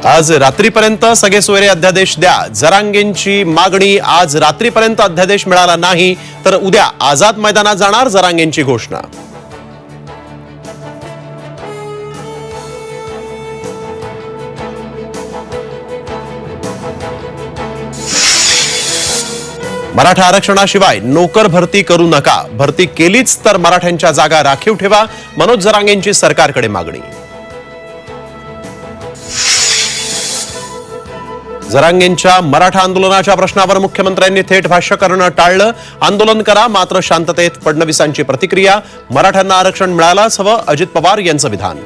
आज रात्रीपर्यंत सगळे सोयरे अध्यादेश द्या. जरांगेंची मागणी. आज रात्रीपर्यंत अध्यादेश मिळाला नाही तर उद्या आझाद मैदानात जाणार, जरांगेंची घोषणा. मराठा आरक्षणाशिवाय नोकर भरती करू नका. भरती केलीच तर मराठ्यांच्या जागा राखीव ठेवा. मनोज जरांगेंची सरकारकडे मागणी. जरांगेंच्या मराठा आंदोलनाच्या प्रश्नावर मुख्यमंत्र्यांनी थेट भाष्य करणं टाळलं. आंदोलन करा मात्र शांततेत. फडणवीसांची प्रतिक्रिया. मराठ्यांना आरक्षण मिळायलाच हवं, अजित पवार यांचं विधान.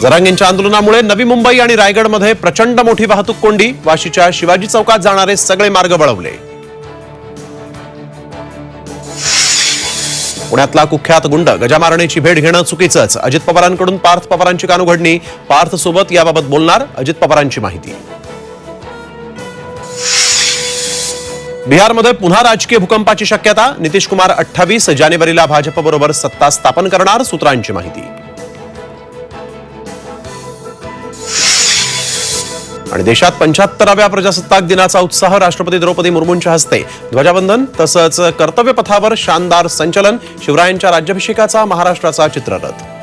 जरांगेंच्या आंदोलनामुळे नवी मुंबई आणि रायगडमध्ये प्रचंड मोठी वाहतूक कोंडी. वाशीच्या शिवाजी चौकात जाणारे सगळे मार्ग वळवले. पुण्यातला कुख्यात गुंड गजामारणेची भेट घेणं चुकीचंच. अजित पवारांकडून पार्थ पवारांची कानउघडणी. पार्थ सोबत याबाबत बोलणार, अजित पवारांची माहिती. बिहारमध्ये पुन्हा राजकीय भूकंपाची शक्यता. नितीश कुमार 28 जानेवारीला भाजपबरोबर सत्ता स्थापन करणार, सूत्रांची माहिती. आणि देशात 75व्या प्रजासत्ताक दिनाचा उत्साह. राष्ट्रपती द्रौपदी मुर्मूंच्या हस्ते ध्वजावंदन तसंच कर्तव्य पथावर शानदार संचलन. शिवरायांच्या राज्याभिषेकाचा महाराष्ट्राचा चित्ररथ.